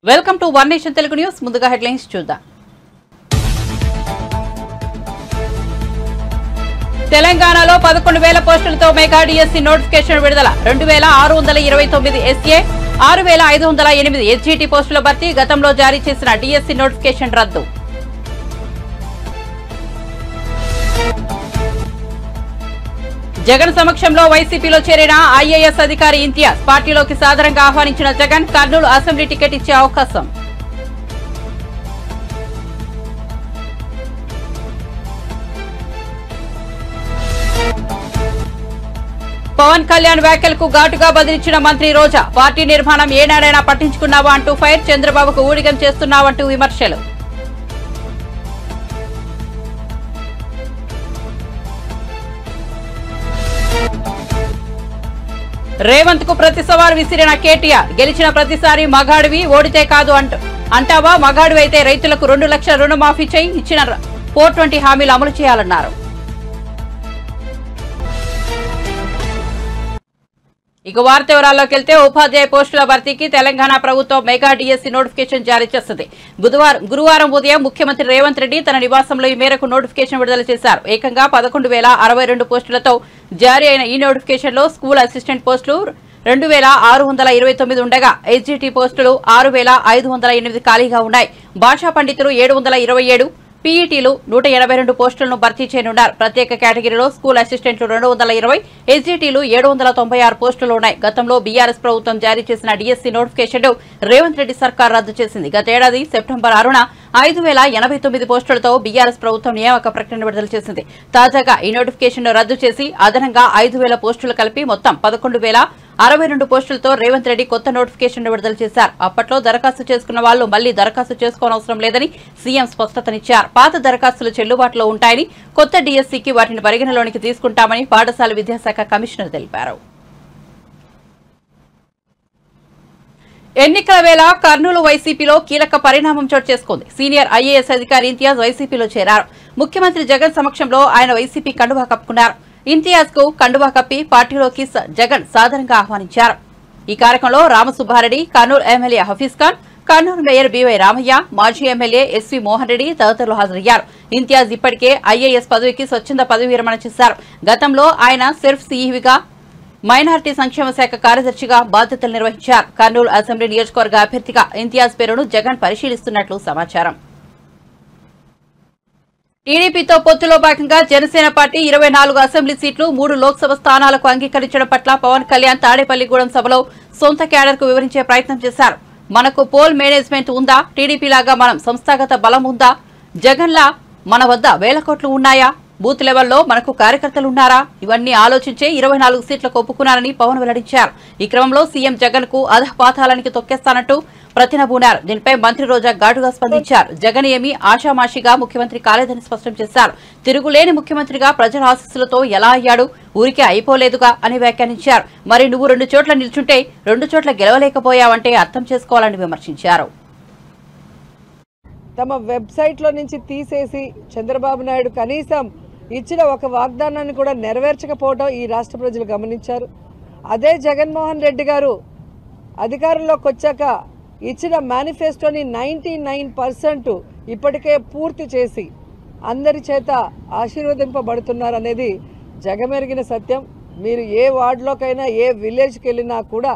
Welcome to one nation Telugu news. ముందుగా headlines చూద్దాం. తెలంగాణలో 11,000 పోస్టులతో మెగా డిఎస్సి నోటిఫికేషన్ విడుదల. 2,629 ఎస్ఏ, 6,508 ఎస్జీటీ పోస్టుల భర్తీ. గతంలో జారీ చేసిన డిఎస్సి నోటిఫికేషన్ రద్దు. జగన్ సమక్షంలో వైసీపీలో చేరిన ఐఏఎస్ అధికారి ఇంతియాజ్. పార్టీలోకి సాదరంగా ఆహ్వానించిన జగన్ కర్నూలు అసెంబ్లీ టికెట్ ఇచ్చే అవకాశం. పవన్ కళ్యాణ్ వ్యాఖ్యలకు ఘాటుగా బదిలిచ్చిన మంత్రి రోజా. పార్టీ నిర్మాణం ఏనాడైనా పట్టించుకున్నావా అంటూ ఫైర్. చంద్రబాబుకు ఊడిగం చేస్తున్నావంటూ విమర్శలు. రేవంత్ కు ప్రతి సవాల్ విసిరిన కేటీఆర్. గెలిచిన ప్రతిసారి మగాడివి, ఓడితే కాదు అంటావా? మగాడివి అయితే రైతులకు 2 లక్షల రుణమాఫీ చేయి, ఇచ్చిన 420 హామీలు అమలు చేయాలన్నారు. ఇక వార్త వివరాల్లోకి వెళ్తే ఉపాధ్యాయ పోస్టుల భర్తీకి తెలంగాణ ప్రభుత్వం మెగా డిఎస్సి నోటిఫికేషన్ జారీ చేస్తుంది. గురువారం ఉదయం ముఖ్యమంత్రి రేవంత్ రెడ్డి తన నివాసంలో ఈ మేరకు నోటిఫికేషన్ విడుదల చేశారు. ఏకంగా 11,062 పోస్టులతో జారీ అయిన ఈ నోటిఫికేషన్ లో స్కూల్ అసిస్టెంట్ పోస్టులు 2,629 ఉండగా ఎస్జీటీ పోస్టులు 6,508 ఖాళీగా ఉన్నాయి. భాషా పండితులు 727, పీఈటీలు 182 పోస్టులను భర్తీ చేయనున్నారు. ప్రత్యేక కేటగిరీలో స్కూల్ అసిస్టెంట్లు 220, ఎస్జీటీలు 796 పోస్టులు ఉన్నాయి. గతంలో బీఆర్ఎస్ ప్రభుత్వం జారీ చేసిన డిఎస్సి నోటిఫికేషన్ రేవంత్ రెడ్డి సర్కార్ రద్దు చేసింది. గతేడాది సెప్టెంబర్ 6న 5,089 పోస్టులతో బీఆర్ఎస్ ప్రభుత్వం నియామక ప్రకటన విడుదల చేసింది. తాజాగా ఈ నోటిఫికేషన్ రద్దు చేసి అదనంగా 5,000 పోస్టులు కలిపి మొత్తం 11,062 పోస్టులతో రేవంత్ రెడ్డి కొత్త నోటిఫికేషన్ విడుదల చేశారు. అప్పట్లో దరఖాస్తు చేసుకున్న వాళ్లు మళ్లీ దరఖాస్తు చేసుకోనవసరం లేదని సీఎం స్పష్టతనిచ్చారు. పాత దరఖాస్తులు చెల్లుబాటులో ఉంటాయని, కొత్త డిఎస్సికి వాటిని పరిగణలోనికి తీసుకుంటామని పాఠశాల విద్యాశాఖ కమిషనర్ తెలిపారు. ఎన్నికల వేళ కర్నూలు వైసీపీలో కీలక పరిణామం చోటు చేసుకుంది. సీనియర్ ఐఏఎస్ అధికారి ఇంతియాజ్ వైసీపీలో చేరారు. ముఖ్యమంత్రి జగన్ సమక్షంలో ఆయన వైసీపీ కండువా కప్పుకున్నారు. ఇంతియాజ్ కు కండువా కప్పి పార్టీలోకి జగన్ సాదరంగా ఆహ్వానించారు. ఈ కార్యక్రమంలో Ramasubbareddy, Kurnool MLA Hafeez Khan, Kurnool mayor B Y Ramaiah, మాజీ ఎమ్మెల్యే ఎస్వీ మోహన్ రెడ్డి తదితరులు హాజరయ్యారు. ఇంతియాజ్ ఇప్పటికే ఐఏఎస్ పదవికి స్వచ్ఛంద పదవి విరమణ చేశారు. గతంలో ఆయన సిర్ఫ్ సీఈవిగా, మైనారిటీ సంక్షేమ శాఖ కార్యదర్శిగా బాధ్యతలు నిర్వహించారు. కర్నూలు అసెంబ్లీ నియోజకవర్గ అభ్యర్థిగా ఇంతియాజ్ పేరును జగన్ పరిశీలిస్తున్నట్లు సమాచారం. టీడీపీతో పొత్తులో భాగంగా జనసేన పార్టీ 24 అసెంబ్లీ సీట్లు, 3 లోక్సభ స్థానాలకు అంగీకరించడం పట్ల పవన్ కళ్యాణ్ తాడేపల్లిగూడెం సభలో సొంత క్యాడర్ కు వివరించే ప్రయత్నం చేశారు. మనకు పోల్ మేనేజ్మెంట్ ఉందా? టీడీపీ లాగా మనం సంస్థాగత బలం ఉందా? జగన్ లా మన వద్ద 1,000 కోట్లు ఉన్నాయా? బూత్ లెవెల్లో మనకు కార్యకర్తలు ఉన్నారా? ఇవన్నీ ఆలోచించే 24 సీట్లకు ఒప్పుకున్నారని పవన్ వెల్లడించారు. ఈ క్రమంలో సీఎం జగన్ కు అధపాతాళానికి తొక్కేస్తానంటూ ప్రతినబూనారు. దీనిపై మంత్రి రోజా ఘాటుగా స్పందించారు. జగన్ ఏమీ ఆషామాషిగా ముఖ్యమంత్రి కాలేదని స్పష్టం చేశారు. తిరుగులేని ముఖ్యమంత్రిగా ప్రజల ఆశీస్సులతో ఎలా అయ్యాడు? ఊరికే అయిపోలేదుగా అని వ్యాఖ్యానించారు. మరి నువ్వు 2 చోట్ల నిల్చుంటే 2 చోట్ల గెలవలేకపోయావంటే అర్థం చేసుకోవాలని విమర్శించారు. తమ వెబ్సైట్లో నుంచి తీసేసి చంద్రబాబు నాయుడు కనీసం ఇచ్చిన ఒక వాగ్దానాన్ని కూడా నెరవేర్చకపోవడం ఈ రాష్ట్ర ప్రజలు గమనించారు. అదే జగన్మోహన్ రెడ్డి గారు అధికారంలోకి వచ్చాక ఇచ్చిన మేనిఫెస్టోని 99% ఇప్పటికే పూర్తి చేసి అందరి చేత ఆశీర్వదింపబడుతున్నారనేది జగమెరిగిన సత్యం. మీరు ఏ వార్డులోకైనా, ఏ విలేజ్కి వెళ్ళినా కూడా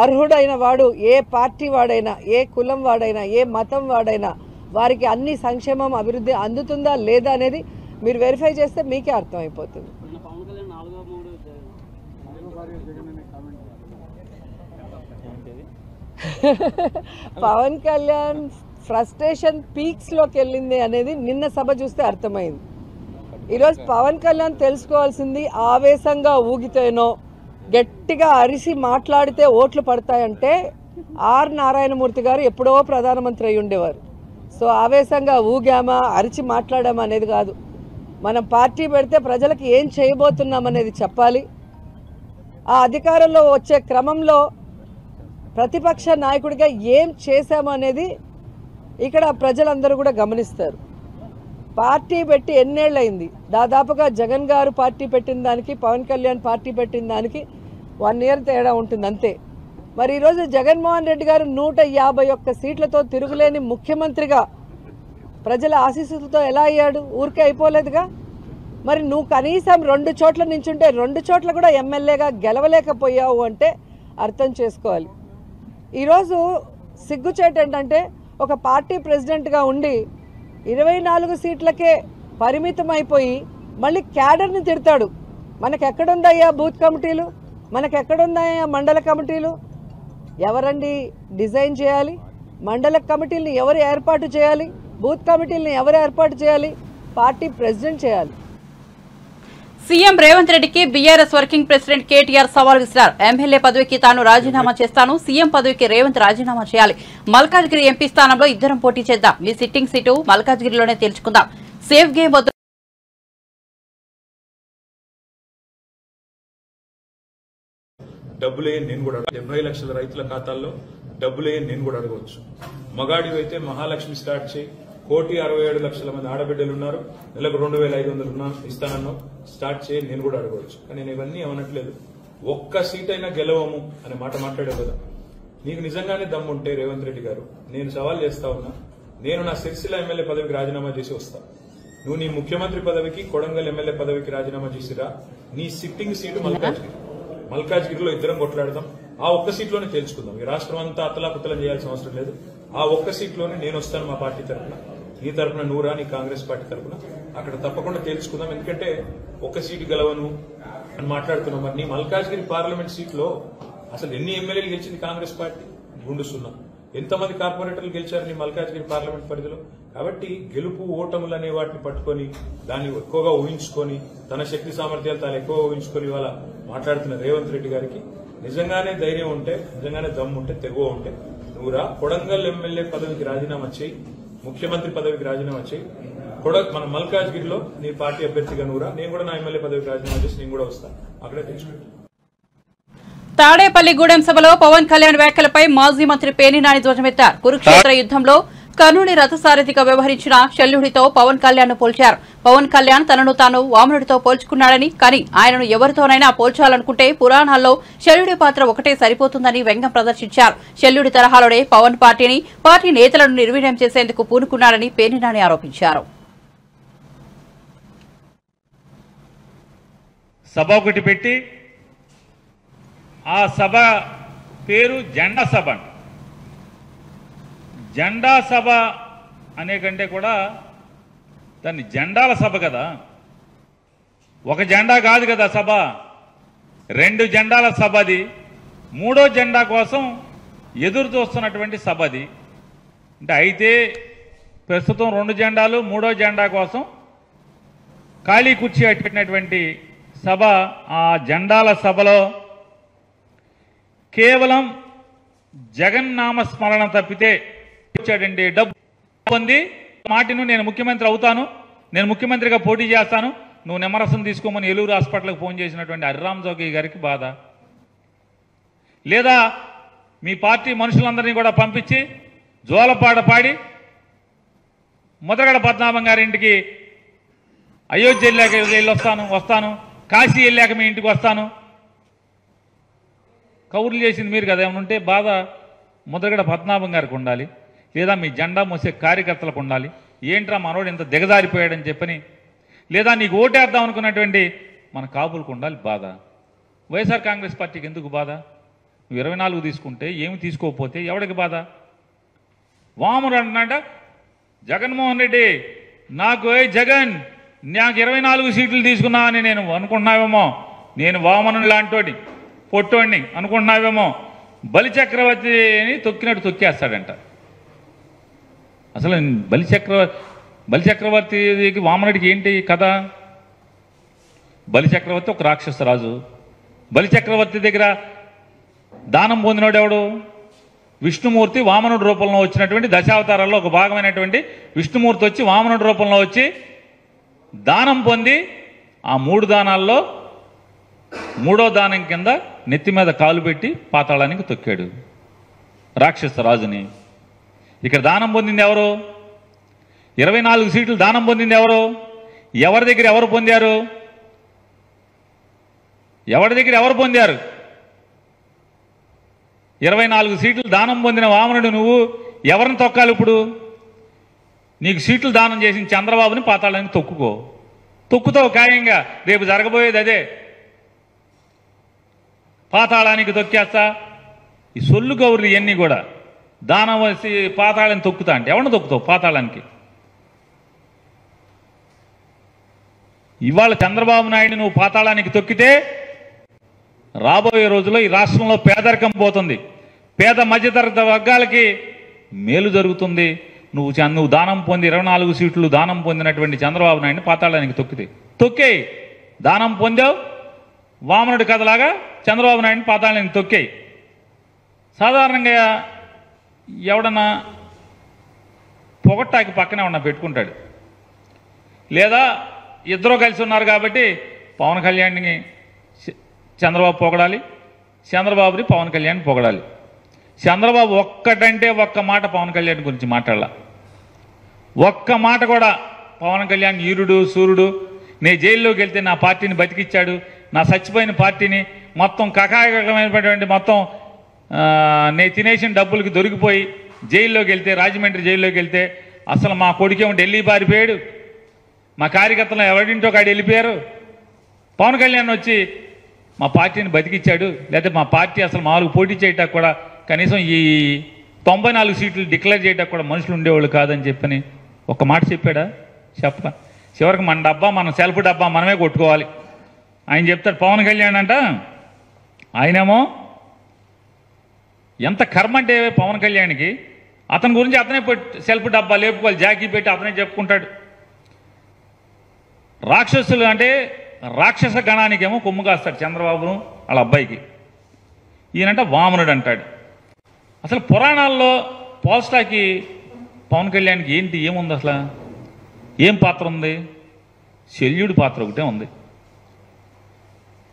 అర్హుడైన వాడు, ఏ పార్టీ వాడైనా, ఏ కులం వాడైనా, ఏ మతం వాడైనా వారికి అన్ని సంక్షేమం, అభివృద్ధి అందుతుందా లేదా అనేది మీరు వెరిఫై చేస్తే మీకే అర్థమైపోతుంది. పవన్ కళ్యాణ్ ఫ్రస్ట్రేషన్ పీక్స్లోకి వెళ్ళింది అనేది నిన్న సభ చూస్తే అర్థమైంది. ఈరోజు పవన్ కళ్యాణ్ తెలుసుకోవాల్సింది ఆవేశంగా ఊగితేనో, గట్టిగా అరిసి మాట్లాడితే ఓట్లు పడతాయంటే ఆర్ నారాయణమూర్తి గారు ఎప్పుడో ప్రధానమంత్రి అయి ఉండేవారు. సో ఆవేశంగా ఊగామా, అరిచి మాట్లాడామా అనేది కాదు. మనం పార్టీ పెడితే ప్రజలకు ఏం చేయబోతున్నామనేది చెప్పాలి. ఆ అధికారంలో వచ్చే క్రమంలో ప్రతిపక్ష నాయకుడిగా ఏం చేశాము అనేది ఇక్కడ ప్రజలందరూ కూడా గమనిస్తారు. పార్టీ పెట్టి ఎన్నేళ్ళైంది? దాదాపుగా జగన్ గారు పార్టీ పెట్టిన దానికి, పవన్ కళ్యాణ్ పార్టీ పెట్టిన దానికి 1 year తేడా ఉంటుంది అంతే. మరి ఈరోజు జగన్మోహన్ రెడ్డి గారు 151 సీట్లతో తిరుగులేని ముఖ్యమంత్రిగా ప్రజల ఆశీస్సులతో ఎలా అయ్యాడు? ఊరికే అయిపోలేదుగా. మరి నువ్వు కనీసం 2 చోట్ల నించుంటే 2 చోట్ల కూడా ఎమ్మెల్యేగా గెలవలేకపోయావు అంటే అర్థం చేసుకోవాలి. ఈరోజు సిగ్గుచేటు ఏంటంటే ఒక పార్టీ ప్రెసిడెంట్గా ఉండి 24 సీట్లకే పరిమితం అయిపోయి మళ్ళీ క్యాడర్ని తిడతాడు. మనకెక్కడుందయ్యా బూత్ కమిటీలు, మనకెక్కడుందయ్యా మండల కమిటీలు? ఎవరండి డిజైన్ చేయాలి? మండల కమిటీలను ఎవరు ఏర్పాటు చేయాలి? బూత్ కమిటీలను ఎవరు ఏర్పాటు చేయాలి? పార్టీ ప్రెసిడెంట్ చేయాలి. సీఎం రేవంత్ రెడ్డికి బీఆర్ఎస్ వర్కింగ్ ప్రెసిడెంట్ కేటీఆర్ సవాల్ విసిరారు. ఎమ్మెల్యే పదవికి తాను రాజీనామా చేస్తాను, సీఎం పదవికి రేవంత్ రాజీనామా చేయాలి. మల్కాజ్గిరి ఎంపీ స్థానంలో ఇద్దరం పోటీ చేద్దాం, మీ సిట్టింగ్ సీటు మల్కాజ్గిరిలోనే తేల్చుకుందాం. సేఫ్ గేమ్ వద్దు. డబ్బులు వేయని నేను కూడా 70 లక్షల రైతుల ఖాతాల్లో డబ్బులు వేయని నేను కూడా అడగవచ్చు. మగాడివి అయితే మహాలక్ష్మి స్టార్ట్ చేయి, 1,67,00,000 మంది ఆడబిడ్డలు ఉన్నారు, నెలకు 2,500 ఇస్తానన్నావు, స్టార్ట్ చేయి, నేను కూడా అడగవచ్చు. కానీ నేను ఇవన్నీ ఏమనట్లేదు. ఒక్క సీట్ అయినా గెలవము అనే మాట మాట్లాడావు కదా. నీకు నిజంగానే దమ్ముంటే రేవంత్ రెడ్డి గారు, నేను సవాల్ చేస్తా ఉన్నా, నేను నా సిరిసిల్ల ఎమ్మెల్యే పదవికి రాజీనామా చేసి వస్తా. నువ్వు నీ ముఖ్యమంత్రి పదవికి, కొడంగల్ ఎమ్మెల్యే పదవికి రాజీనామా చేసిరా. నీ సిట్టింగ్ సీటు మల్కాజ్గిరిలో ఇద్దరం కొట్లాడదాం. ఆ ఒక్క సీట్లోనే తేల్చుకుందాం. ఈ రాష్ట్రం అంతా అతలాకుతలం చేయాల్సిన అవసరం లేదు. ఆ ఒక్క సీట్లోనే నేను వస్తాను మా పార్టీ తరఫున, నీ తరఫున నూరా, నీ కాంగ్రెస్ పార్టీ తరఫున. అక్కడ తప్పకుండా తేల్చుకుందాం. ఎందుకంటే ఒక్క సీటు గెలవను అని మాట్లాడుతున్నాం. మరి నీ మల్కాజ్గిరి పార్లమెంట్ సీట్లో అసలు ఎన్ని ఎమ్మెల్యేలు గెలిచింది కాంగ్రెస్ పార్టీ? గుండు సున్నా. ఎంతమంది కార్పొరేటర్లు గెలిచారు నీ మల్కాజ్గిరి పార్లమెంట్ పరిధిలో? కాబట్టి గెలుపు ఓటములు అనే వాటిని పట్టుకొని దాన్ని ఎక్కువగా ఊహించుకొని తన శక్తి సామర్థ్యాలు తాను ఎక్కువ ఊహించుకొని ఇవాళ మాట్లాడుతున్న రేవంత్ రెడ్డి గారికి నిజంగానే ధైర్యం ఉంటే, నిజంగానే దమ్ము ఉంటే, తెగువ ఉంటే నువ్వురా, కొడంగల్ ఎమ్మెల్యే పదవికి రాజీనామా చేయి, ముఖ్యమంత్రి పదవికి రాజీనామా చేయి. మన మల్కాజ్గిరిలో నీ పార్టీ అభ్యర్థిగా నువ్వురా, నేను కూడా నా ఎమ్మెల్యే పదవికి రాజీనామా చేసి నేను కూడా వస్తాను. అక్కడే తెలుసుకుంటాను. తాడేపల్లిగూడెం సభలో పవన్ కళ్యాణ్ వ్యాఖ్యలపై మాజీ మంత్రి పేర్ని ధ్వజమెత్తారు. కురుక్షేత్ర యుద్ధంలో కర్ణుని రథసారథిగా వ్యవహరించిన శల్యుడితో పవన్ కళ్యాణ్ ను పోల్చారు. పవన్ కళ్యాణ్ తనను తాను వామనుడితో పోల్చుకున్నాడని, కానీ ఆయనను ఎవరితోనైనా పోల్చాలనుకుంటే పురాణాల్లో శల్యుడి పాత్ర ఒకటే సరిపోతుందని వ్యంగ్యం ప్రదర్శించారు. శల్యుడి తరహాలోనే పవన్ పార్టీ నేతలను నిర్వీర్యం చేసేందుకు పూనుకున్నాడని పేర్ని ఆరోపించారు. సభ ఒకటి పెట్టి ఆ సభ పేరు జెండా సభ. జెండా సభ అనే కంటే కూడా దాన్ని జెండాల సభ కదా. ఒక జెండా కాదు కదా సభ, 2 జెండాల సభ అది. 3వ జెండా కోసం ఎదురు చూస్తున్నటువంటి సభ అది. అంటే అయితే ప్రస్తుతం 2 జెండాలు, 3వ జెండా కోసం ఖాళీ కుర్చీ పెట్టినటువంటి సభ. ఆ జెండాల సభలో కేవలం జగన్నామస్మరణ తప్పితే వచ్చాడండి. డబ్బు పొంది మాటిను నేను ముఖ్యమంత్రి అవుతాను, నేను ముఖ్యమంత్రిగా పోటీ చేస్తాను, నువ్వు నిమ్మరసం తీసుకోమని ఏలూరు హాస్పిటల్కి ఫోన్ చేసినటువంటి హరిరామ్ జోగి గారికి బాధ. లేదా మీ పార్టీ మనుషులందరినీ కూడా పంపించి జోలపాట పాడి ముద్రగడ పద్మనాభం గారింటికి అయోధ్య వెళ్ళాక వస్తాను, కాశీ వెళ్ళాక మీ ఇంటికి వస్తాను, కౌరులు చేసింది మీరు కదా. ఏమైనా ఉంటే బాధ ముద్రగడ పద్మనాభం గారికి ఉండాలి, లేదా మీ జెండా మోసే కార్యకర్తలకు ఉండాలి. ఏంట్రా మనోడు ఇంత దిగజారిపోయాడని చెప్పని, లేదా నీకు ఓటేద్దాం అనుకున్నటువంటి మన కాపులకు ఉండాలి బాధ. వైఎస్ఆర్ కాంగ్రెస్ పార్టీకి ఎందుకు బాధ? నువ్వు 24 తీసుకుంటే ఏమి తీసుకోకపోతే ఎవడికి బాధ? వాముడు అంటున్నాడ జగన్మోహన్ రెడ్డి, నాకు జగన్ నాకు 24 సీట్లు తీసుకున్నా అని నేను అనుకుంటున్నావేమో, నేను వామను లాంటోడి పొట్టోడిని అనుకుంటున్నావేమో, బలిచక్రవర్తిని తొక్కినట్టు తొక్కేస్తాడంట. అసలు బలిచక్రవర్తికి వామనుడికి ఏంటి కథ? బలిచక్రవర్తి ఒక రాక్షస రాజు. బలిచక్రవర్తి దగ్గర దానం పొందినోడు ఎవడు? విష్ణుమూర్తి వామనుడి రూపంలో వచ్చినటువంటి దశావతారాల్లో ఒక భాగమైనటువంటి విష్ణుమూర్తి వచ్చి వామనుడి రూపంలో వచ్చి దానం పొంది ఆ 3 దానాల్లో 3వ దానం కింద నెత్తి మీద కాలు పెట్టి పాతాళానికి తొక్కాడు రాక్షస రాజుని. ఇక్కడ దానం పొందింది ఎవరు? 24 సీట్లు దానం పొందింది ఎవరు? ఎవరి దగ్గర ఎవరు పొందారు? ఎవరి దగ్గర ఎవరు పొందారు? 24 సీట్లు దానం పొందిన వామనుడు నువ్వు ఎవరిని తొక్కాలి? ఇప్పుడు నీకు సీట్లు దానం చేసిన చంద్రబాబుని పాతాళానికి తొక్కుతావు ఖాయంగా. రేపు జరగబోయేది అదే. పాతాళానికి తొక్కేస్తా. ఈ సొల్లు గౌరులు ఇవన్నీ కూడా దానం వేసి పాతాళాన్ని తొక్కుతా అంటే ఎవరిని తొక్కుతావు పాతాళానికి? ఇవాళ చంద్రబాబు నాయుడు నువ్వు పాతాళానికి తొక్కితే రాబోయే రోజుల్లో ఈ రాష్ట్రంలో పేదరికం పోతుంది, పేద మధ్యతరగతి వర్గాలకి మేలు జరుగుతుంది. నువ్వు దానం పొంది 24 సీట్లు దానం పొందినటువంటి చంద్రబాబు నాయుడిని పాతాళానికి తొక్కేయి. దానం పొందావు, వామనుడి కథలాగా చంద్రబాబు నాయుడిని పాతాళానికి తొక్కేయి. సాధారణంగా ఎవడన్నా పొగట్టాకి పక్కనే ఉన్న పెట్టుకుంటాడు, లేదా ఇద్దరూ కలిసి ఉన్నారు కాబట్టి పవన్ కళ్యాణ్ని చంద్రబాబు పొగడాలి, చంద్రబాబుని పవన్ కళ్యాణ్ పొగడాలి. చంద్రబాబు ఒక్కటంటే ఒక్క మాట పవన్ కళ్యాణ్ గురించి మాట్లాడాల. ఒక్క మాట కూడా పవన్ కళ్యాణ్ ఈరుడు సూర్యుడు, నేను జైల్లోకి వెళ్తే నా పార్టీని బతికిచ్చాడు, నా చచ్చిపోయిన పార్టీని మొత్తం కకాయకమైనటువంటి మొత్తం నేను తినేసిన డబ్బులకి దొరికిపోయి జైల్లోకి వెళ్తే, రాజమండ్రి జైల్లోకి వెళ్తే అసలు మా కొడుకేమో ఢిల్లీ పారిపోయాడు, మా కార్యకర్తలు ఎవరింటో కాడి వెళ్ళిపోయారు, పవన్ కళ్యాణ్ వచ్చి మా పార్టీని బతికిచ్చాడు, లేకపోతే మా పార్టీ అసలు మామూలుగా పోటీ చేయటానికి కూడా కనీసం ఈ 94 సీట్లు డిక్లేర్ చేయడానికి కూడా మనుషులు ఉండేవాళ్ళు కాదని చెప్పని ఒక మాట చెప్పాడా? చెప్పా. చివరికి మన డబ్బా, మన సెల్ఫ్ డబ్బా మనమే కొట్టుకోవాలి ఆయన చెప్తాడు పవన్ కళ్యాణ్ అంట. ఆయనేమో ఎంత కర్మ అంటే పవన్ కళ్యాణ్కి, అతని గురించి అతనే సెల్ఫ్ డబ్బా లేపుకోవాలి, జాకీ పెట్టి అతనే చెప్పుకుంటాడు. రాక్షసులు అంటే రాక్షస గణానికేమో కొమ్ము కాస్తాడు చంద్రబాబును వాళ్ళ అబ్బాయికి. ఈయనంట వామనుడు అంటాడు. అసలు పురాణాల్లో పోల్స్టాకి పవన్ కళ్యాణ్కి ఏముంది? అసలు ఏం పాత్ర ఉంది? శల్యుడి పాత్ర ఒకటే ఉంది.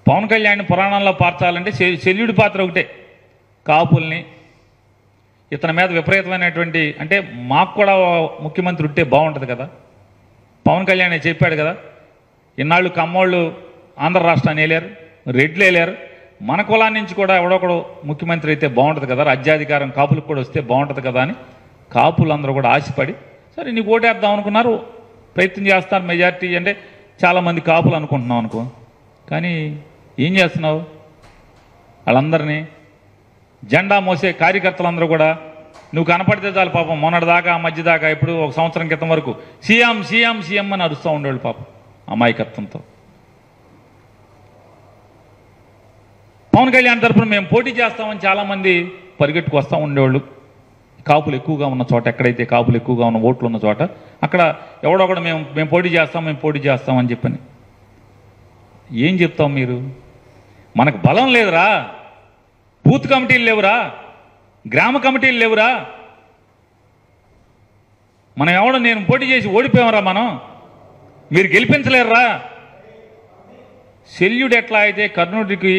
పవన్ కళ్యాణ్ పురాణాల్లో పార్చాలంటే శల్యుడి పాత్ర ఒకటే. కాపుల్ని ఇతని మీద విపరీతమైనటువంటి, అంటే మాకు కూడా ముఖ్యమంత్రి ఉంటే బాగుంటుంది కదా. పవన్ కళ్యాణ్ చెప్పాడు కదా, ఇన్నాళ్ళు కమ్మోళ్ళు ఆంధ్ర రాష్ట్రాన్ని వెళ్ళారు, రెడ్లు వెళ్ళారు, మన కులాన్ని నుంచి కూడా ఎవడొకడు ముఖ్యమంత్రి అయితే బాగుంటుంది కదా, రాజ్యాధికారం కాపులకు కూడా వస్తే బాగుంటుంది కదా అని కాపులందరూ కూడా ఆశపడి సరే నీకు ఓటేద్దాం అనుకున్నారు, ప్రయత్నం చేస్తారు. మెజార్టీ అంటే చాలామంది కాపులు అనుకుంటున్నాం అనుకో. కానీ ఏం చేస్తున్నావు? వాళ్ళందరినీ జెండా మోసే కార్యకర్తలందరూ కూడా నువ్వు కనపడితే చాలు పాపం మొన్నటిదాకా మధ్య దాకా ఇప్పుడు ఒక సంవత్సరం క్రితం వరకు సీఎం సీఎం సీఎం అని అరుస్తూ ఉండేవాళ్ళు పాపం అమాయకత్వంతో. పవన్ కళ్యాణ్ తరఫున మేము పోటీ చేస్తామని చాలామంది పరిగెట్టుకు వస్తూ ఉండేవాళ్ళు. కాపులు ఎక్కువగా ఉన్న చోట, ఎక్కడైతే కాపులు ఎక్కువగా ఉన్న ఓట్లు ఉన్న చోట అక్కడ ఎవడొకడు మేము పోటీ చేస్తామని చెప్పని. ఏం చెప్తాం మీరు? మనకు బలం లేదురా, బూత్ కమిటీలు లేవురా, గ్రామ కమిటీలు లేవురా, మనం నేను పోటీ చేసి ఓడిపోయామరా, మీరు గెలిపించలేరురా. శల్యుడు ఎట్లా అయితే కర్ణుడికి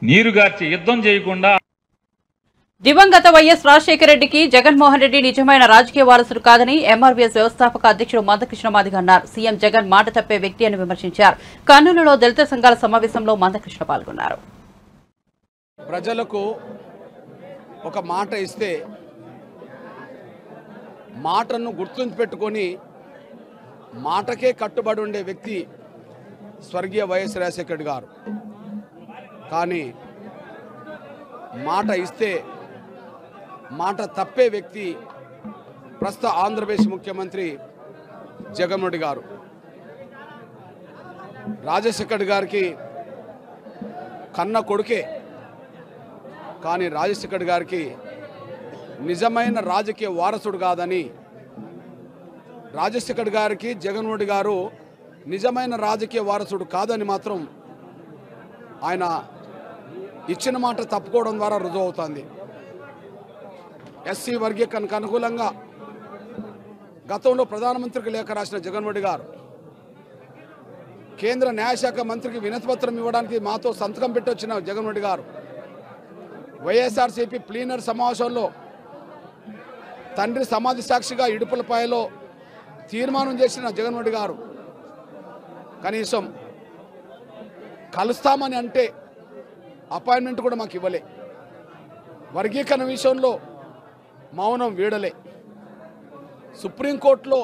నీరుగార్చి యుద్ధం చేయకుండా. దివంగత వైఎస్ రాజశేఖర రెడ్డికి జగన్మోహన్ రెడ్డి నిజమైన రాజకీయ వారసుడు కాదని ఎంఆర్బీఎస్ వ్యవస్థాపక అధ్యక్షుడు మందకృష్ణ మాదిగ అన్నారు. సీఎం జగన్ మాట తప్పే వ్యక్తి అని విమర్శించారు. కర్నూలులో దళిత సంఘాల సమావేశంలో మందకృష్ణ పాల్గొన్నారు. ప్రజలకు ఒక మాట ఇస్తే మాటను గుర్తుంచి పెట్టుకొని మాటకే కట్టుబడి ఉండే వ్యక్తి స్వర్గీయ వైఎస్ రాజశేఖర రెడ్డి గారు. కానీ మాట ఇస్తే మాట తప్పే వ్యక్తి ప్రస్తుత ఆంధ్రప్రదేశ్ ముఖ్యమంత్రి జగన్మోహన్ రెడ్డి గారు. రాజశేఖర రెడ్డి గారికి కన్న కొడుకే, కానీ రాజశేఖర రెడ్డి గారికి నిజమైన రాజకీయ వారసుడు కాదని, రాజశేఖర రెడ్డి గారికి జగన్మోహన్ రెడ్డి గారు నిజమైన రాజకీయ వారసుడు కాదని మాత్రం ఆయన ఇచ్చిన మాట తప్పుకోవడం ద్వారా రుజువు అవుతుంది. ఎస్సీ వర్గీకరణకు అనుకూలంగా గతంలో ప్రధానమంత్రికి లేఖ రాసిన జగన్మోహన్ రెడ్డి గారు కేంద్ర న్యాయశాఖ మంత్రికి వినతిపత్రం ఇవ్వడానికి మాతో సంతకం పెట్టి వచ్చిన జగన్మోహన్ రెడ్డి గారు వైఎస్ఆర్సీపీ ప్లీనర్ సమావేశంలో తండ్రి సమాధి సాక్షిగా ఇడుపులపాయలో తీర్మానం చేసిన జగన్మోహన్ రెడ్డి గారు కనీసం కలుస్తామని అంటే అపాయింట్మెంట్ కూడా మాకు ఇవ్వలే. వర్గీకరణ విషయంలో మౌనం వీడలే. సుప్రీంకోర్టులో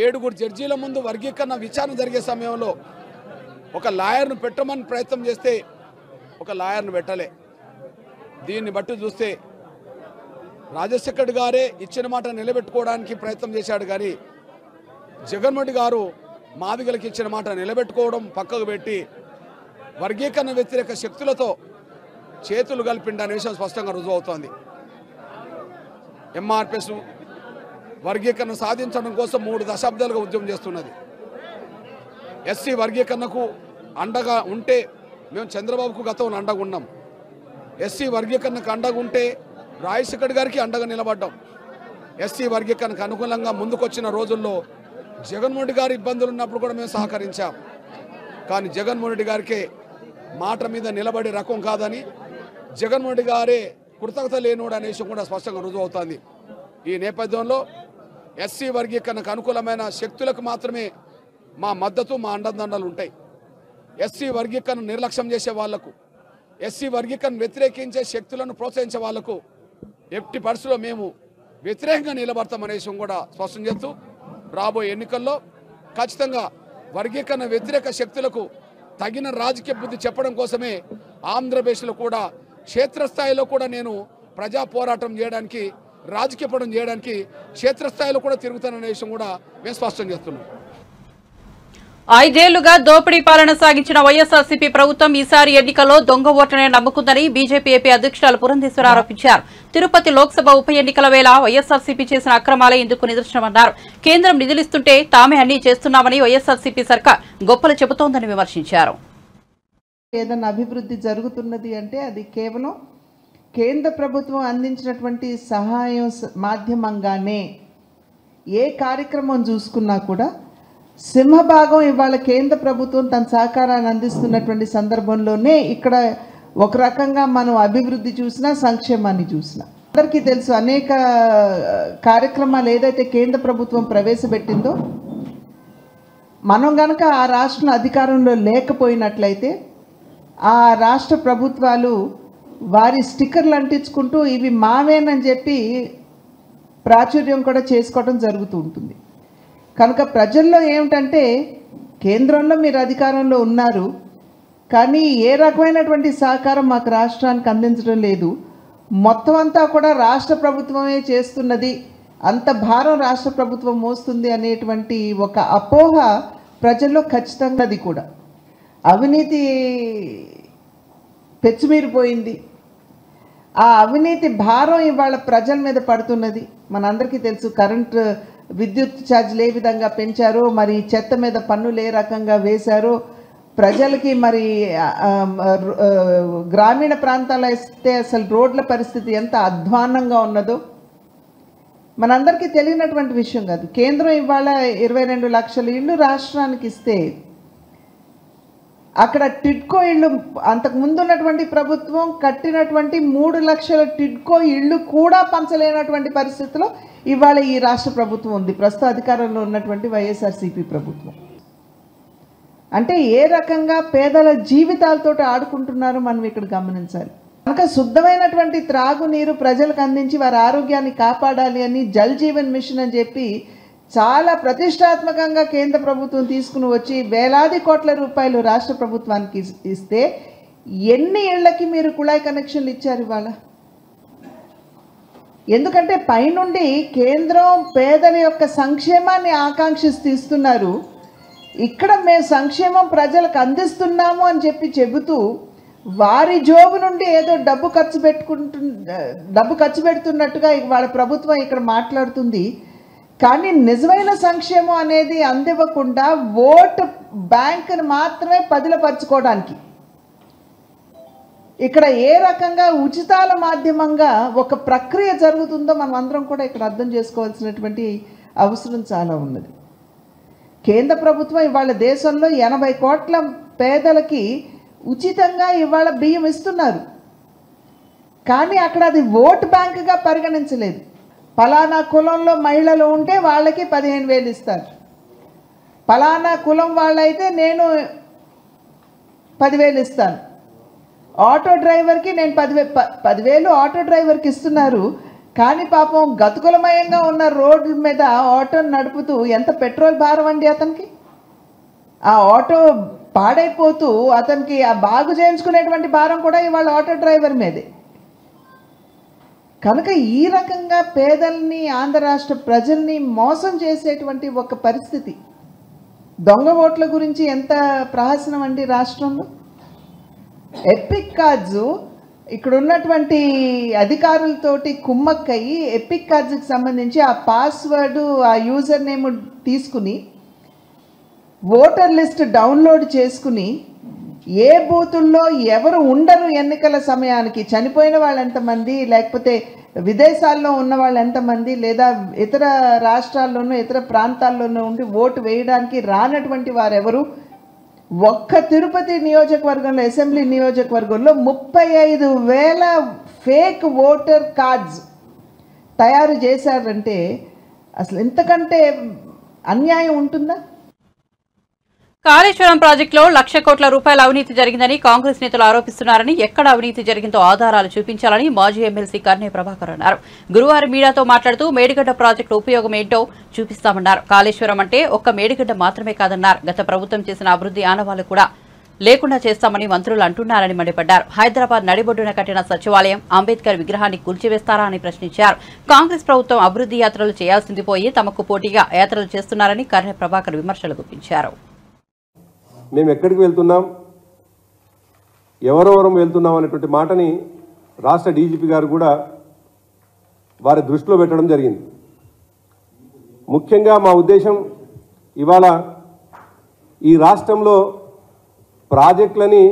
7 జడ్జీల ముందు వర్గీకరణ విచారణ జరిగే సమయంలో ఒక లాయర్ను పెట్టమని ప్రయత్నం చేస్తే ఒక లాయర్ను పెట్టలే. దీన్ని బట్టి చూస్తే రాజశేఖర్ గారే ఇచ్చిన మాట నిలబెట్టుకోవడానికి ప్రయత్నం చేశాడు, కానీ జగన్మోహన్ గారు మాదిగలకు ఇచ్చిన మాట నిలబెట్టుకోవడం పక్కకు పెట్టి వర్గీకరణ వ్యతిరేక శక్తులతో చేతులు కలిపిండనే విషయం స్పష్టంగా రుజువు అవుతోంది. ఎంఆర్పిఎస్ వర్గీకరణ సాధించడం కోసం 3 దశాబ్దాలుగా ఉద్యమం చేస్తున్నది. ఎస్సీ వర్గీకరణకు అండగా ఉంటే మేము చంద్రబాబుకు గతంలో అండగా ఉన్నాం. ఎస్సీ వర్గీకరణకు అండగా ఉంటే రాజశేఖర్ గారికి అండగా నిలబడ్డాం. ఎస్సీ వర్గీకరణకు అనుకూలంగా ముందుకొచ్చిన రోజుల్లో జగన్మోహన్ రెడ్డి గారి ఇబ్బందులు ఉన్నప్పుడు కూడా మేము సహకరించాం. కానీ జగన్మోహన్ రెడ్డి గారికి మాట మీద నిలబడే రకం కాదని, జగన్మోహన్ రెడ్డి గారే కృతజ్ఞత లేనోడు అనే విషయం కూడా స్పష్టంగా రుజువు అవుతుంది. ఈ నేపథ్యంలో ఎస్సీ వర్గీకరణకు అనుకూలమైన శక్తులకు మాత్రమే మా మద్దతు, మా అండదండలు ఉంటాయి. ఎస్సీ వర్గీకరణ నిర్లక్ష్యం చేసే వాళ్లకు, ఎస్సీ వర్గీకరణ వ్యతిరేకించే శక్తులను ప్రోత్సహించే వాళ్లకు ఎట్టి పరిస్థితుల్లో మేము వ్యతిరేకంగా నిలబడతామనే విషయం కూడా స్పష్టం చేస్తూ రాబోయే ఎన్నికల్లో ఖచ్చితంగా వర్గీకరణ వ్యతిరేక శక్తులకు తగిన రాజకీయ బుద్ధి చెప్పడం కోసమే ఆంధ్రప్రదేశ్లో కూడా క్షేత్రస్థాయిలో కూడా నేను ప్రజా పోరాటం చేయడానికి, రాజకీయ పోరాటం చేయడానికి క్షేత్రస్థాయిలో కూడా తిరుగుతాననే విషయం కూడా మేము స్పష్టం చేస్తున్నాం. 5 ఏళ్లుగా దోపిడీ పాలన సాగించిన వైఎస్ఆర్సీపీ ప్రభుత్వం ఈసారి ఎన్నికల్లో దొంగ ఓట్లనే నమ్ముకుందని బీజేపీ ఏపీ అధ్యక్షురాలు పురంధేశ్వరి ఆరోపించారు. తిరుపతి లోక్సభ ఉప ఎన్నికల వేళ వైఎస్ఆర్సీపీ చేసిన అక్రమాలే ఇందుకు నిదర్శనమన్నారు. కేంద్రం నిధులిస్తుంటే తామే అన్ని చేస్తున్నామని వైఎస్ఆర్సీపీ సర్కార్ గొప్పలు చెబుతోందని విమర్శించారు. ఏదైనా అభివృద్ధి జరుగుతున్నది అంటే అది కేవలం కేంద్ర ప్రభుత్వం అందించినటువంటి సహాయం మాధ్యమంగానే. ఏ కార్యక్రమం చూసుకున్నా కూడా సింహభాగం ఇవాళ కేంద్ర ప్రభుత్వం తన సహకారాన్ని అందిస్తున్నటువంటి సందర్భంలోనే ఇక్కడ ఒక రకంగా మనం అభివృద్ధి చూసినా, సంక్షేమాన్ని చూసినా అందరికీ తెలుసు. అనేక కార్యక్రమాలు ఏదైతే కేంద్ర ప్రభుత్వం ప్రవేశపెట్టిందో మనం గనక ఆ రాష్ట్రం అధికారంలో లేకపోయినట్లయితే ఆ రాష్ట్ర ప్రభుత్వాలు వారి స్టిక్కర్లు అంటించుకుంటూ ఇవి మావేనని చెప్పి ప్రాచుర్యం కూడా చేసుకోవడం జరుగుతూ ఉంటుంది. కనుక ప్రజల్లో ఏమిటంటే కేంద్రంలో మీరు అధికారంలో ఉన్నారు, కానీ ఏ రకమైనటువంటి సహకారం మాకు రాష్ట్రానికి అందించడం లేదు, మొత్తం అంతా కూడా రాష్ట్ర ప్రభుత్వమే చేస్తున్నది, అంత భారం రాష్ట్ర ప్రభుత్వం మోస్తుంది అనేటువంటి ఒక అపోహ ప్రజల్లో ఖచ్చితంగా అది కూడా. అవినీతి పెచ్చుమీరిపోయింది. ఆ అవినీతి భారం ఇవాళ ప్రజల మీద పడుతున్నది. మనందరికీ తెలుసు కరెంటు విద్యుత్ ఛార్జీలు ఏ విధంగా పెంచారో, మరి చెత్త మీద పన్నులు ఏ రకంగా వేశారో, ప్రజలకి మరి గ్రామీణ ప్రాంతాల్లో ఇస్తే అసలు రోడ్ల పరిస్థితి ఎంత అధ్వాన్నంగా ఉన్నదో మనందరికీ తెలియనటువంటి విషయం కాదు. కేంద్రం ఇవాళ 22 లక్షల ఇళ్ళు రాష్ట్రానికి ఇస్తే అక్కడ టిడ్కో ఇళ్ళు అంతకుముందు ఉన్నటువంటి ప్రభుత్వం కట్టినటువంటి 3 లక్షల టిడ్కో ఇళ్ళు కూడా పంచలేనటువంటి పరిస్థితిలో ఇవాళ ఈ రాష్ట్ర ప్రభుత్వం ఉంది, ప్రస్తుత అధికారంలో ఉన్నటువంటి వైఎస్ఆర్సీపీ ప్రభుత్వం. అంటే ఏ రకంగా పేదల జీవితాలతో ఆడుకుంటున్నారో మనం ఇక్కడ గమనించాలి. కనుక శుద్ధమైనటువంటి త్రాగునీరు ప్రజలకు అందించి వారి ఆరోగ్యాన్ని కాపాడాలి అని జల్ జీవన్ మిషన్ అని చెప్పి చాలా ప్రతిష్టాత్మకంగా కేంద్ర ప్రభుత్వం తీసుకుని వచ్చి వేలాది కోట్ల రూపాయలు రాష్ట్ర ప్రభుత్వానికి ఇస్తే ఎన్ని ఇళ్లకి మీరు కుళాయి కనెక్షన్లు ఇచ్చారు ఇవాళ? ఎందుకంటే పైనుండి కేంద్రం పేదల యొక్క సంక్షేమాన్ని ఆకాంక్షిస్తూ ఇస్తున్నారు, ఇక్కడ మేము సంక్షేమం ప్రజలకు అందిస్తున్నాము అని చెప్పి చెబుతూ వారి జోబు నుండి ఏదో డబ్బు ఖర్చు పెడుతున్నట్టుగా వాళ్ళ ప్రభుత్వం ఇక్కడ మాట్లాడుతుంది. కానీ నిజమైన సంక్షేమం అనేది అందివ్వకుండా ఓటు బ్యాంకును మాత్రమే పదిలపరచుకోవడానికి ఇక్కడ ఏ రకంగా ఉచితాల మాధ్యమంగా ఒక ప్రక్రియ జరుగుతుందో మనం అందరం కూడా ఇక్కడ అర్థం చేసుకోవాల్సినటువంటి అవసరం చాలా ఉన్నది. కేంద్ర ప్రభుత్వం ఇవాళ దేశంలో 80 కోట్ల పేదలకి ఉచితంగా ఇవాళ బియ్యం ఇస్తున్నారు, కానీ అక్కడ అది ఓటు బ్యాంకుగా పరిగణించలేదు. ఫలానా కులంలో మహిళలు ఉంటే వాళ్ళకి 15,000 ఇస్తారు, ఫలానా కులం వాళ్ళైతే నేను 10,000 ఇస్తాను, ఆటో డ్రైవర్కి నేను 10,000 ఆటో డ్రైవర్కి ఇస్తున్నారు, కానీ పాపం గతుకులమయంగా ఉన్న రోడ్ల మీద ఆటోని నడుపుతూ ఎంత పెట్రోల్ భారం అండి అతనికి. ఆ ఆటో పాడైపోతూ అతనికి ఆ బాగు చేయించుకునేటువంటి భారం కూడా ఇవాళ ఆటో డ్రైవర్ మీదే. కనుక ఈ రకంగా పేదల్ని, ఆంధ్ర రాష్ట్ర ప్రజల్ని మోసం చేసేటువంటి ఒక పరిస్థితి. దొంగ ఓట్ల గురించి ఎంత ప్రహసనం అండి రాష్ట్రంలో. ఎపిక్ కార్డ్స్ ఇక్కడ ఉన్నటువంటి అధికారులతోటి కుమ్మక్కయ్యి ఎపిక్ కార్డ్స్కి సంబంధించి ఆ పాస్వర్డ్, ఆ యూజర్ నేమ్ తీసుకుని ఓటర్ లిస్ట్ డౌన్లోడ్ చేసుకుని ఏ బూతుల్లో ఎవరు ఉండరు ఎన్నికల సమయానికి, చనిపోయిన వాళ్ళు ఎంతమంది, లేకపోతే విదేశాల్లో ఉన్న వాళ్ళు ఎంతమంది, లేదా ఇతర రాష్ట్రాల్లోనూ ఇతర ప్రాంతాల్లోనూ ఉండి ఓటు వేయడానికి రానటువంటి వారెవరు, ఒక్క తిరుపతి నియోజకవర్గంలో, అసెంబ్లీ నియోజకవర్గంలో 35,000 ఫేక్ ఓటర్ కార్డ్స్ తయారు చేశారంటే అసలు ఇంతకంటే అన్యాయం ఉంటుందా? కాళేశ్వరం ప్రాజెక్టులో 1,00,000 కోట్ల రూపాయల అవినీతి జరిగిందని కాంగ్రెస్ నేతలు ఆరోపిస్తున్నారని, ఎక్కడ అవినీతి జరిగిందో ఆధారాలు చూపించాలని మాజీ ఎమ్మెల్సీ కర్నే ప్రభాకర్ అన్నారు. గురువారం మీడియాతో మాట్లాడుతూ మేడిగడ్డ ప్రాజెక్టు ఉపయోగం ఏంటో చూపిస్తామన్నారు. కాళేశ్వరం అంటే ఒక్క మేడిగడ్డ మాత్రమే కాదన్నారు. గత ప్రభుత్వం చేసిన అభివృద్ధి ఆనవాళ్లు కూడా లేకుండా చేస్తామని మంత్రులు అంటున్నారని మండిపడ్డారు. హైదరాబాద్ నడిబొడ్డున కట్టిన సచివాలయం, అంబేద్కర్ విగ్రహాన్ని కూల్చివేస్తారా అని ప్రశ్నించారు. కాంగ్రెస్ ప్రభుత్వం అభివృద్ధి యాత్రలు చేయాల్సింది పోయి తమకు పోటీగా యాత్రలు చేస్తున్నారని కర్నే ప్రభాకర్ విమర్శలు గుప్పించారు. మేము ఎక్కడికి వెళ్తున్నాం, ఎవరెవరం వెళ్తున్నాం అనేటువంటి మాటని రాష్ట్ర డీజీపీ గారు కూడా వారి దృష్టిలో పెట్టడం జరిగింది. ముఖ్యంగా మా ఉద్దేశం ఇవాళ ఈ రాష్ట్రంలో ప్రాజెక్టులని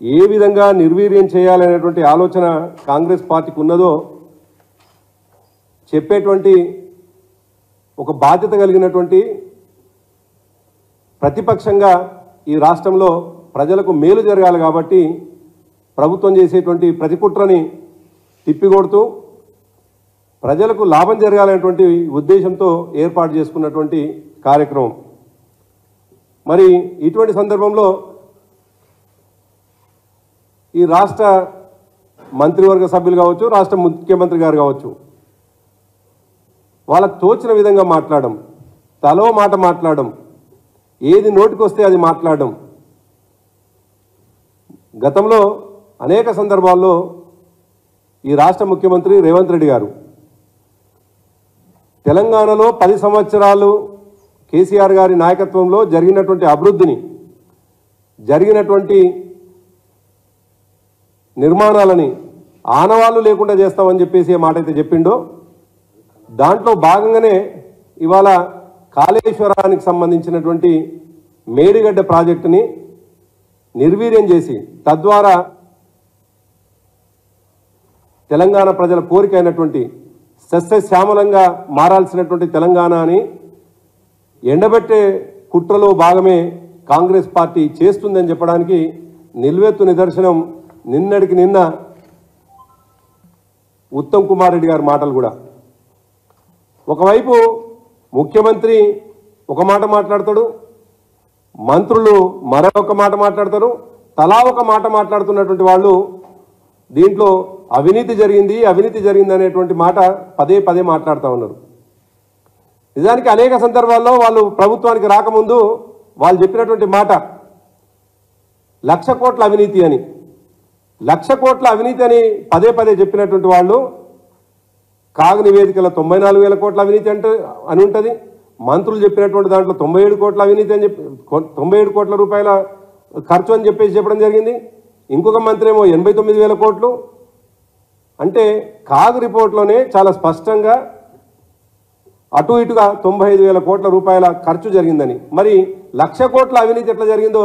ఏ విధంగా నిర్వీర్యం చేయాలనేటువంటి ఆలోచన కాంగ్రెస్ పార్టీకి ఉన్నదో చెప్పేటువంటి ఒక బాధ్యత కలిగినటువంటి ప్రతిపక్షంగా ఈ రాష్ట్రంలో ప్రజలకు మేలు జరగాలి కాబట్టి ప్రభుత్వం చేసేటువంటి ప్రతి కుట్రని తిప్పికొడుతూ ప్రజలకు లాభం జరగాలనేటువంటి ఉద్దేశంతో ఏర్పాటు చేసుకున్నటువంటి కార్యక్రమం. మరి ఇటువంటి సందర్భంలో ఈ రాష్ట్ర మంత్రివర్గ సభ్యులు కావచ్చు, రాష్ట్ర ముఖ్యమంత్రి గారు కావచ్చు, వాళ్ళకు తోచిన విధంగా మాట్లాడడం, తలో మాట మాట్లాడడం, ఏది నోటికి వస్తే అది మాట్లాడడం. గతంలో అనేక సందర్భాల్లో ఈ రాష్ట్ర ముఖ్యమంత్రి రేవంత్ రెడ్డి గారు తెలంగాణలో 10 సంవత్సరాలు కేసీఆర్ గారి నాయకత్వంలో జరిగినటువంటి అభివృద్ధిని, జరిగినటువంటి నిర్మాణాలని ఆనవాళ్లు లేకుండా చేస్తామని చెప్పేసి ఏ మాట అయితే చెప్పిండో దాంట్లో భాగంగానే ఇవాళ కాళేశ్వరానికి సంబంధించినటువంటి మేడిగడ్డ ప్రాజెక్టుని నిర్వీర్యం చేసి తద్వారా తెలంగాణ ప్రజల కోరిక అయినటువంటి సస్యశ్యామలంగా మారాల్సినటువంటి తెలంగాణని ఎండబెట్టే కుట్రలో భాగమే కాంగ్రెస్ పార్టీ చేస్తుందని చెప్పడానికి నిల్వెత్తు నిదర్శనం నిన్నటికి నిన్న ఉత్తమ్ కుమార్ రెడ్డి గారి మాటలు కూడా. ఒకవైపు ముఖ్యమంత్రి ఒక మాట మాట్లాడతాడు, మంత్రులు మరొక మాట మాట్లాడతారు, తలా ఒక మాట మాట్లాడుతున్నటువంటి వాళ్ళు దీంట్లో అవినీతి జరిగింది అనేటువంటి మాట పదే పదే మాట్లాడుతూ ఉన్నారు. నిజానికి అనేక సందర్భాల్లో వాళ్ళు ప్రభుత్వానికి రాకముందు వాళ్ళు చెప్పినటువంటి మాట 1,00,000 కోట్ల అవినీతి అని, 1,00,000 కోట్ల అవినీతి అని పదే పదే చెప్పినటువంటి వాళ్ళు కాగు నివేదికల 94,000 కోట్ల అవినీతి అని ఉంటుంది. మంత్రులు చెప్పినటువంటి దాంట్లో 97 కోట్ల అవినీతి అని చెప్పి 97 కోట్ల రూపాయల ఖర్చు అని చెప్పేసి చెప్పడం జరిగింది. ఇంకొక మంత్రి ఏమో 89,000 కోట్లు. అంటే కాగు రిపోర్ట్లోనే చాలా స్పష్టంగా అటు ఇటుగా 95,000 కోట్ల రూపాయల ఖర్చు జరిగిందని. మరి 1,00,000 కోట్ల అవినీతి ఎట్లా జరిగిందో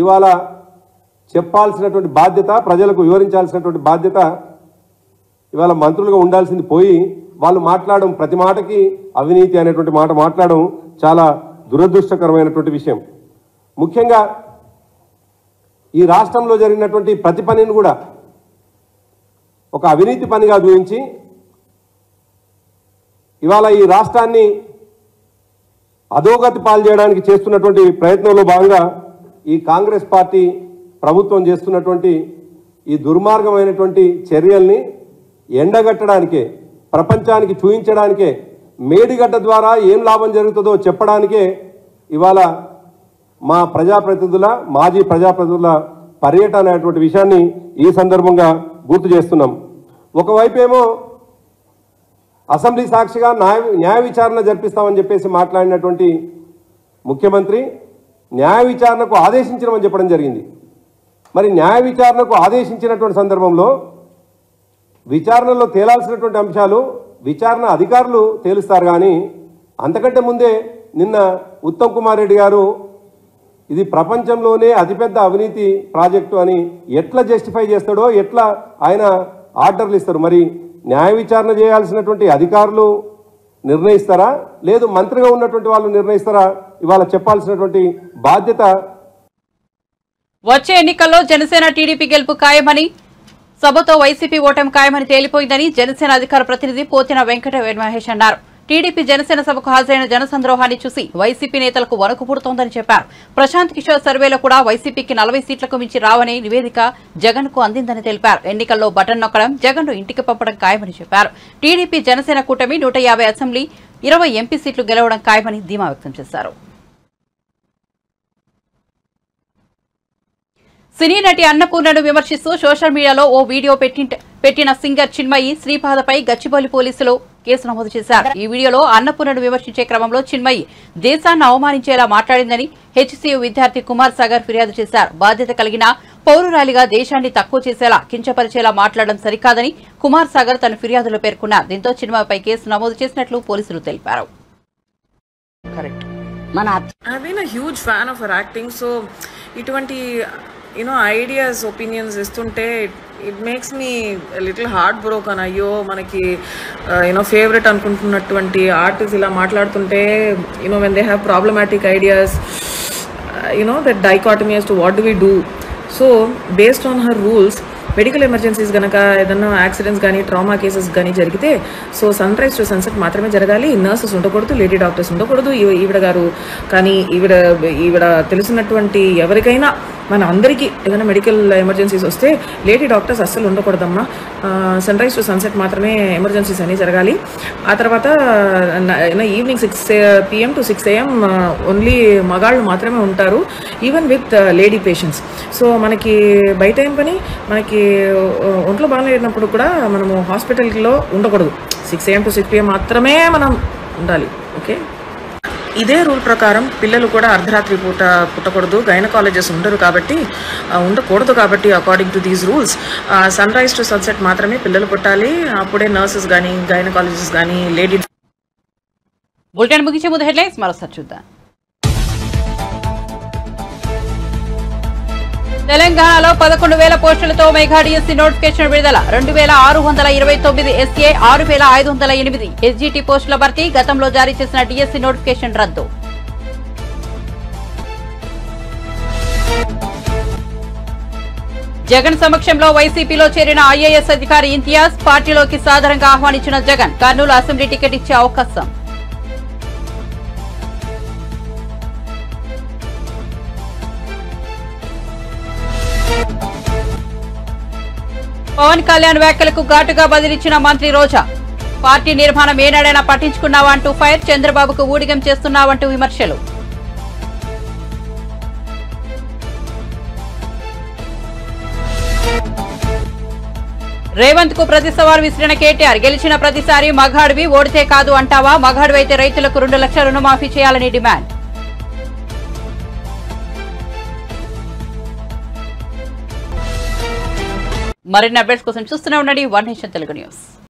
ఇవాళ చెప్పాల్సినటువంటి బాధ్యత, ప్రజలకు వివరించాల్సినటువంటి బాధ్యత ఇవాళ మంత్రులుగా ఉండాల్సింది పోయి వాళ్ళు మాట్లాడడం, ప్రతి మాటకి అవినీతి అనేటువంటి మాట మాట్లాడడం చాలా దురదృష్టకరమైనటువంటి విషయం. ముఖ్యంగా ఈ రాష్ట్రంలో జరిగినటువంటి ప్రతి పనిని కూడా ఒక అవినీతి పనిగా చూపించి ఇవాళ ఈ రాష్ట్రాన్ని అధోగతి పాలు చేయడానికి చేస్తున్నటువంటి ప్రయత్నంలో భాగంగా ఈ కాంగ్రెస్ పార్టీ ప్రభుత్వం చేస్తున్నటువంటి ఈ దుర్మార్గమైనటువంటి చర్యల్ని ఎండగట్టడానికే, ప్రపంచానికి చూపించడానికే, మేడిగడ్డ ద్వారా ఏం లాభం జరుగుతుందో చెప్పడానికే ఇవాళ మా ప్రజాప్రతినిధుల, మాజీ ప్రజాప్రతినిధుల పర్యటన అనేటువంటి విషయాన్ని ఈ సందర్భంగా గుర్తు చేస్తున్నాం. ఒకవైపు ఏమో అసెంబ్లీ సాక్షిగా న్యాయ విచారణ జరిపిస్తామని చెప్పేసి మాట్లాడినటువంటి ముఖ్యమంత్రి న్యాయ విచారణకు ఆదేశించమని చెప్పడం జరిగింది. మరి న్యాయ విచారణకు ఆదేశించినటువంటి సందర్భంలో విచారణలో తేలాల్సినటువంటి అంశాలు విచారణ అధికారులు తేలుస్తారు. కానీ అంతకంటే ముందే నిన్న ఉత్తమ్ కుమార్ రెడ్డి గారు ఇది ప్రపంచంలోనే అతిపెద్ద అవినీతి ప్రాజెక్టు అని ఎట్లా జస్టిఫై చేస్తాడో, ఎట్లా ఆయన ఆర్డర్లు ఇస్తారు? మరి న్యాయ విచారణ చేయాల్సినటువంటి అధికారులు నిర్ణయిస్తారా, లేదు మంత్రిగా ఉన్నటువంటి వాళ్ళు నిర్ణయిస్తారా? ఇవాళ చెప్పాల్సినటువంటి బాధ్యత. వచ్చే ఎన్నికల్లో జనసేన టీడీపీ గెలుపు ఖాయమని, సభతో వైసీపీ ఓటమి ఖాయమని తేలిపోయిందని జనసేన అధికార ప్రతినిధి పోతిన వెంకట మహేష్ అన్నారు. టీడీపీ జనసేన సభకు హాజరైన జనసంద్రోహాన్ని చూసి వైసీపీ నేతలకు వణుకు పుడుతోందని చెప్పారు. ప్రశాంత్ కిషోర్ సర్వేలో కూడా వైసీపీకి 40 సీట్లకు మించి రావని నివేదిక జగన్ కు అందిందని తెలిపారు. ఎన్నికల్లో బటన్ నొక్కడం, జగన్ ను ఇంటికి పంపడం ఖాయమని చెప్పారు. టీడీపీ జనసేన కూటమి 150 అసెంబ్లీ, 20 ఎంపీ సీట్లు గెలవడం ఖాయమని ధీమా వ్యక్తం చేశారు. సినీ నటి అన్నపూర్ణను విమర్శిస్తూ సోషల్ మీడియాలో ఓ వీడియో పెట్టిన సింగర్ చిన్మయి శ్రీపాదపై గచ్చిబౌలి పోలీసులు కేసు నమోదు చేశారు. ఈ వీడియోలో అన్నపూర్ణను విమర్శించే క్రమంలో చిన్మయి దేశాన్ని అవమానించేలా మాట్లాడిందని హెచ్సీయూ విద్యార్థి కుమార్ సాగర్ ఫిర్యాదు చేశారు. బాధ్యత కలిగిన పౌరురాలిగా దేశాన్ని తక్కువ చేసేలా, కించపరిచేలా మాట్లాడడం సరికాదని కుమార్ సాగర్ తన ఫిర్యాదులో పేర్కొన్నారు. దీంతో చిన్మయిపై కేసు నమోదు చేసినట్లు పోలీసులు తెలిపారు. ఐడియాస్, ఒపీనియన్స్ ఇస్తుంటే it makes me little heart broken. అయ్యో, మనకి ఫేవరెట్ అనుకుంటున్నటువంటి ఆర్టిస్ట్ ఇలా మాట్లాడుతుంటే when they have problematic ideas, that dichotomy as to what do we do. So based on her rules, medical emergencies కనుక ఏదన్నా యాక్సిడెంట్స్ కానీ trauma cases కానీ జరిగితే so sunrise to sunset మాత్రమే జరగాలి. నర్సెస్ ఉండకూడదు, లేడీ డాక్టర్స్ ఉండకూడదు. ఈవిడ గారు కానీ ఈవిడ తెలిసినటువంటి ఎవరికైనా, మన అందరికీ ఏదైనా మెడికల్ ఎమర్జెన్సీస్ వస్తే లేడీ డాక్టర్స్ అస్సలు ఉండకూడదమ్మా. సన్ రైజ్ టు సన్సెట్ మాత్రమే ఎమర్జెన్సీస్ అన్నీ జరగాలి. ఆ తర్వాత evening 6 PM to 6 AM only మగాళ్ళు మాత్రమే ఉంటారు, even with lady patients. So మనకి బయట ఏం పని, మనకి ఒంట్లో బాగాలేనప్పుడు కూడా మనము హాస్పిటల్లో ఉండకూడదు. 6 AM to 6 PM మాత్రమే మనం ఉండాలి. ఓకే, ఇదే రూల్ ప్రకారం పిల్లలు కూడా అర్ధరాత్రి పూట పుట్టకూడదు, గైనకాలజిస్ట్ ఉండకూడదు కాబట్టి according to these rules sunrise to sunset మాత్రమే పిల్లలు పుట్టాలి. అప్పుడే నర్సెస్ కానీ గైనకాలజిస్ట్ కానీ లేడీ. బులెటిన్ ముగించే ముందు హెడ్లైన్స్ మరోసారి చూద్దాం. తెలంగాణలో 11,000 పోస్టులతో మెగా డిఎస్సీ నోటిఫికేషన్ విడుదల. 2,629 ఎస్ఏ, 6,508 ఎస్జీటీ పోస్టుల భర్తీ. గతంలో జారీ చేసిన డిఎస్సీ నోటిఫికేషన్ రద్దు. జగన్ సమక్షంలో వైసీపీలో చేరిన ఐఏఎస్ అధికారి ఇంతియాజ్, పార్టీలోకి సాధారణంగా ఆహ్వానించిన జగన్. కర్నూలు అసెంబ్లీ టికెట్ ఇచ్చే అవకాశం. పవన్ కళ్యాణ్ వ్యాఖ్యలకు ఘాటుగా బదిలిచ్చిన మంత్రి రోజా. పార్టీ నిర్మాణం ఏనాడైనా పట్టించుకున్నావా అంటూ ఫైర్. చంద్రబాబుకు ఊడిగం చేస్తున్నావంటూ విమర్శలు. రేవంత్ కు ప్రతి సవాల్ విసిరిన కేటీఆర్. గెలిచిన ప్రతిసారి మగాడివి, ఓడితే కాదు అంటావా? మగాడివైతే రైతులకు 2 లక్షల రుణమాఫీ చేయాలని డిమాండ్. మరిన్ని అప్డేట్స్ కోసం చూస్తూనే ఉండండి వన్ నేషన్ తెలుగు న్యూస్.